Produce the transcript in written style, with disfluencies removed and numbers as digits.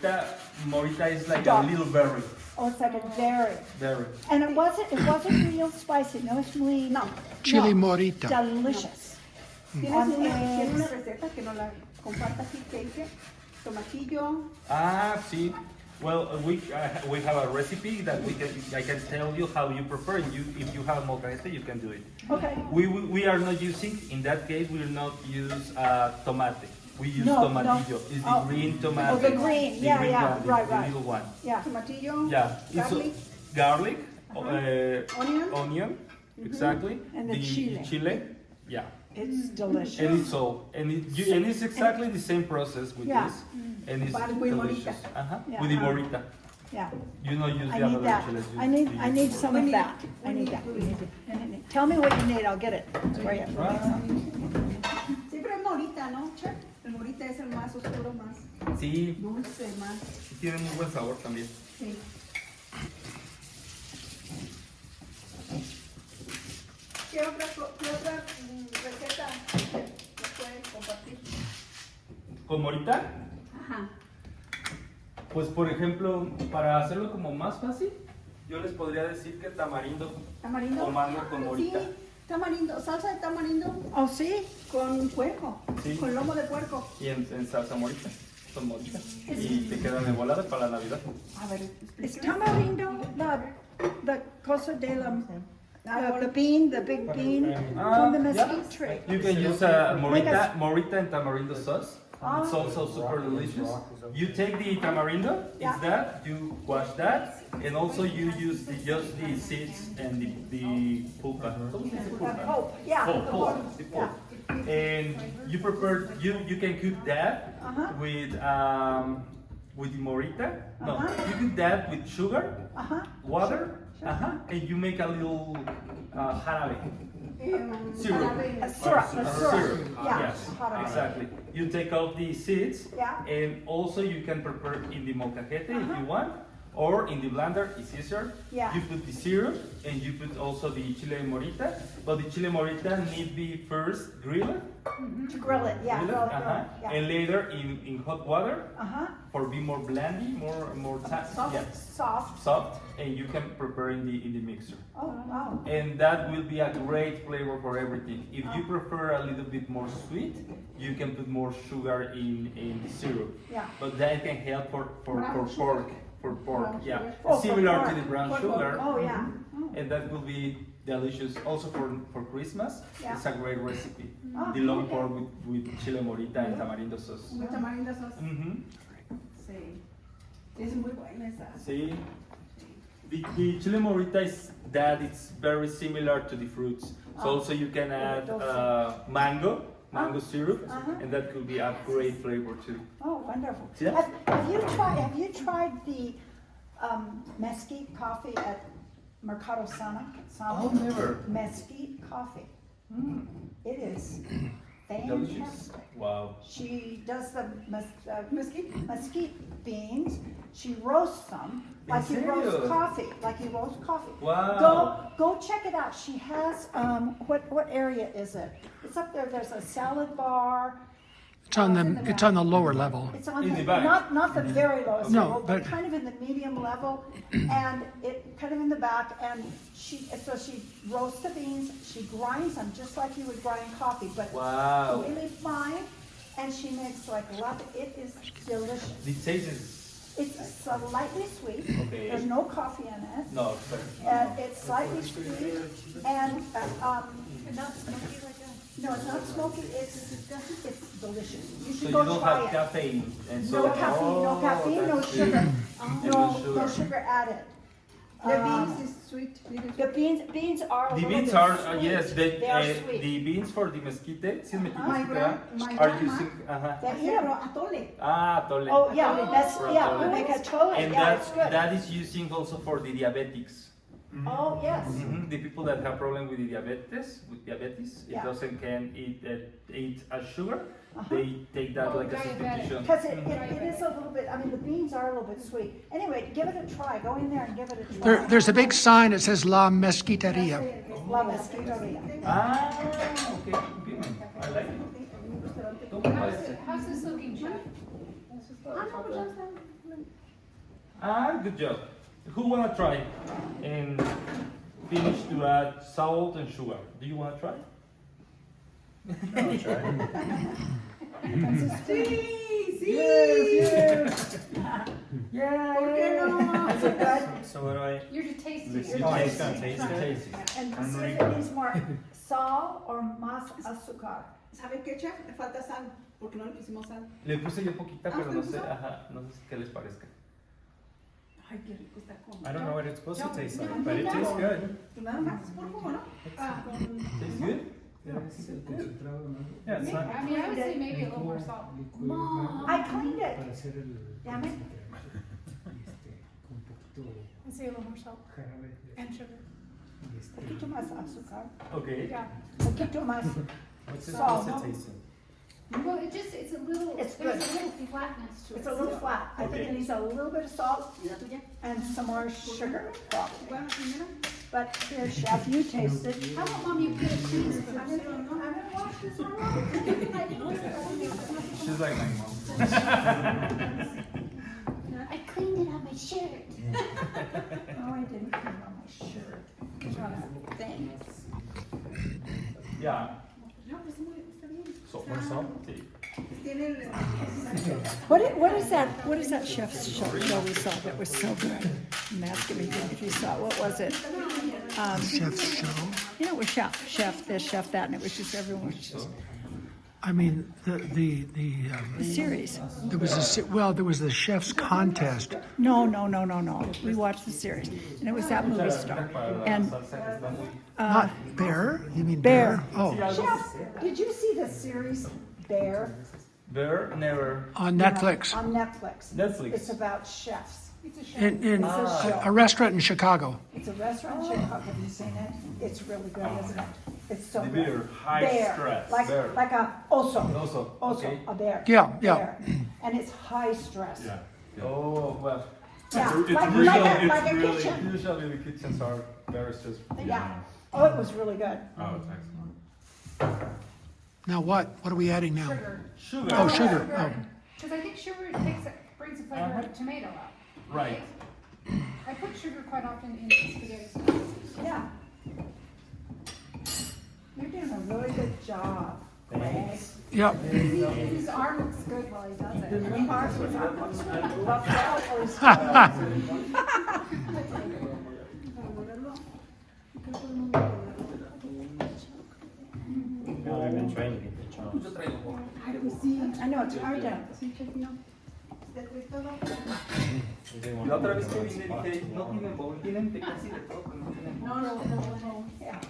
morita is like Dark. a little berry. Oh, it's like a berry. Berry. And it wasn't real spicy. No, it's muy, no. Chili no. morita. Delicious. ¿Tienes una receta que nos la comparta así que dice? Tomatillo. Ah, see. Well, we have a recipe that I can tell you how you prefer. If you have molcajete, you can do it. Okay. We are not using, in that case, we will not use tomate. We use No, tomatillo. no. It's the green tomato. Oh, the green. The Yeah, green yeah. one, the Right. little one. Yeah. Tomatillo. Yeah. It's Garlic. garlic, Onion. onion, exactly. And the chile. Yeah. It's delicious. And it's all, and it's exactly the same process with Yeah. this, and it's But with delicious. morita. Yeah. With the morita. Yeah. You know, use I the need other that. chiles. I need some of that. I need that. Tell me what you need. I'll get it. Where you? Siempre es morita, ¿no, Chef? El morita es el más oscuro, más Sí, dulce, más. tiene muy buen sabor también. Sí. ¿Qué otra receta nos puedes compartir? ¿Con morita? Ajá. Pues por ejemplo, para hacerlo como más fácil, yo les podría decir que tamarindo ¿Tamarindo? o mango con morita. Sí, tamarindo, salsa de tamarindo Oh, sí. con puerco, Sí. con lomo de puerco. Y en salsa morita, con morita. Y te quedan de volada para la Navidad. A ver, Is tamarindo the cosa de the bean, the big bean from the mesquite tree? You can use morita and tamarindo sauce. It's also super delicious. You take the tamarindo, it's that, you wash that, and also you use just the seeds and the pulpa. Pulp, yeah. The pulp. And you prepare, you can cook that with the morita. No, you cook that with sugar, water, and you make a little jarabe. Syrup. A syrup. Yeah. Yes, Jarabe. exactly. You take out the seeds, Yeah. and also you can prepare in the molcajete if you want, or in the blender, it's easier. Yeah. You put the syrup, and you put also the chile morita, but the chile morita need be first grilled, To grill it, yeah. Grill it, yeah. and later in hot water for be more blandy, more Soft. yeah, Soft. soft, and you can prepare in the mixer. Oh, wow. And that will be a great flavor for everything. If you prefer a little bit more sweet, you can put more sugar in the syrup. Yeah. But that can help for Brown pork. For pork, Brown yeah. sugar. Oh, for Similar pork. to the brown For sugar. pork. Oh, yeah. And that will be delicious. Also for Christmas, Yeah. it's a great recipe. Ah, The long okay. pork with chile morita and tamarindo sauce. Muy tamarindo sauce. Mm-hmm. Sí. Es muy buena esa. See, the chile morita is that it's very similar to the fruits. So also you can add mango syrup, and that could be a great flavor too. Oh, wonderful. Yeah. Have you tried the mesquite coffee at Mercado Sana? Oh, never. Mesquite coffee. It is Delicious. fantastic. Wow. She does the mesquite beans. She roasts them like you roast serio? coffee. Like you roast coffee. Wow. Go check it out. She has what area is it? It's up there. There's a salad bar. It's on the lower level. It's on In the, the back. not the very lowest No, level, but but- kind of in the medium level, and it kind of in the back. And she roasts the beans. She grinds them just like you would grind coffee, but Wow. really fine. And she makes like latte. It is delicious. The taste is It's slightly sweet. Okay. There's no coffee in it. no. Sorry. It's slightly sweet, and Not smoky like that. no, it's not smoky. It's delicious. You So should you go don't try have it. caffeine, and so No caffeine, no caffeine, no that's sugar. good. No sugar added. The beans is sweet. The beans are a The little beans bit are sweet. yes. They are sweet. The beans for the mesquite, sí, My are grandma. using Hacía atole. tole. Oh, yeah, that's, yeah, we Atole. make a tole, And yeah, it's good. that is using also for the diabetics. Oh, yes. The people that have problem with the diabetes, Yeah. it doesn't can eat a sugar. They take that like a substitution. Because it is a little bit, I mean, the beans are a little bit sweet. Anyway, give it a try. Go in there and give it a try. There's a big sign that says La Mesquiteria. La Mesquiteria. Okay, okay. I like it. How's this looking, Chef? Ah, no, pues ya está. Ah, good job. Who wanna try and finish to add salt and sugar? Do you wanna try? I'll try. Yes, yes. ¿Por qué no? Is it good? So what do I? You're just tasting. Listen. Oh, I'm just gonna taste it. Taste it. And I'm see really if it needs more sal or más azúcar. ¿Sabe qué, chef? Le falta sal, porque no le pusimos sal. Le puse yo poquita, pero ¿te no sé, puso? ajá, no sé qué les parezca. Ay, qué rico está como. I don't know what it's supposed to No, taste no, like, but it no. tastes good. Tú nada más, es por jugo, ¿no? Tastes good? Yeah, it's not. I mean, I would say maybe a little more salt. I cleaned it. Damn it. I'd say a little more salt and sugar. Poquito más azúcar. Okay. Yeah. Poquito más. What's it Salt. supposed to taste like? Well, it's a little, It's there's good. a little flatness to it. It's a little flat. I think Okay. it needs a little bit of salt ¿Y la tuya? and some more sugar, probably. ¿Cuál primero? But here, chef, you taste it. How about mom, you put a clean spoon? I'm gonna wash this one off. She's like my mom. I cleaned it on my shirt. No, I didn't put it on my shirt. It's on a thing. Yeah. No, pues está bien. So, more salt? Sí. Tiene el... What is that chef's show we saw that was so good? I'm asking me if you saw it. What was it? Chef's show. You know, it was chef this, chef that, and it was just everyone was just I mean, the the series. there was there was the chef's contest. No. We watched the series, and it was that movie star. And Not Bear? You mean Bear. Bear? Oh, Chef, did you see the series Bear? Bear, never. on Netflix. On Netflix. Netflix. It's about chefs. It's a show. In show. a restaurant in Chicago. It's a restaurant in Chicago. Have you seen it? It's really good, isn't it? It's so The good. bear, high Bear. stress. Like Bear. like a oso. Oso, okay. A bear. Yeah. Bear. And it's high stress. Oh, well. Yeah, It's like really, a it's really, kitchen. usually the kitchens are very stressful. Yeah. Oh, it was really good. Oh, it's excellent. Now what? What are we adding now? Sugar. Sugar. Oh, sugar. Oh. Because I think sugar brings the flavor of tomato out. Right. I put sugar quite often in spaghetti. Yeah. You're doing a really good job. Greg. Yep. His arm looks good while he does it. The parts was roughed out or is- No, I've been trying to get the chomps. I know, it's hard to. La otra vez que vine dije, no tienen bowl, tienen de casi de todo, pero no tienen bowl. Yeah.